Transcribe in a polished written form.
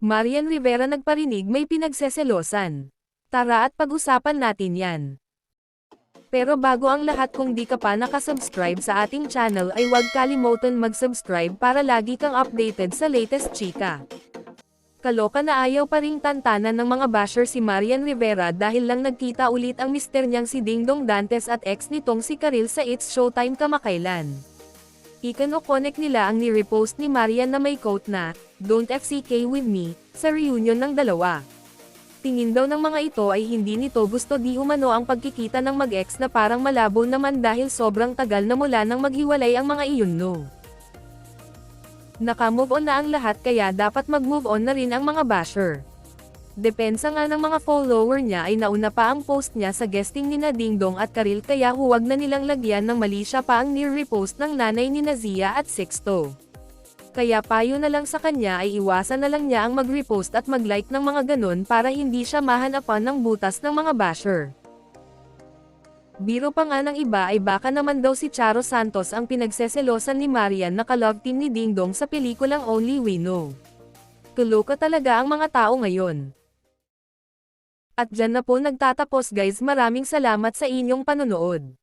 Marian Rivera nagparinig may pinagseselosan. Tara at pag-usapan natin yan. Pero bago ang lahat, kung di ka pa nakasubscribe sa ating channel ay huwag kalimutan mag-subscribe para lagi kang updated sa latest chika. Kaloka na ayaw pa ring tantanan ng mga basher si Marian Rivera dahil lang nagkita ulit ang mister niyang si Dingdong Dantes at ex nitong si Karil sa It's Showtime kamakailan. Ikano-connect nila ang ni-repost ni Marian na may quote na, "Don't FCK with me," sa reunion ng dalawa. Tingin daw ng mga ito ay hindi nito gusto di umano ang pagkikita ng mag-ex na parang malabo naman dahil sobrang tagal na mula nang maghiwalay ang mga iyon no. Naka-move on na ang lahat kaya dapat mag-move on na rin ang mga basher. Depensa nga ng mga follower niya ay nauna pa ang post niya sa guesting ni Dingdong at Karil kaya huwag na nilang lagyan ng mali siya pa ang near-repost ng nanay ni Zia at Sixto. Kaya payo na lang sa kanya ay iwasan na lang niya ang mag-repost at mag-like ng mga ganun para hindi siya mahanapan ng butas ng mga basher. Biro pa nga ng iba ay baka naman daw si Charo Santos ang pinagseselosan ni Marian na ka-love team ni Dingdong sa pelikulang Only We Know. Kaloka talaga ang mga tao ngayon. At dyan na po nagtatapos guys, maraming salamat sa inyong panonood.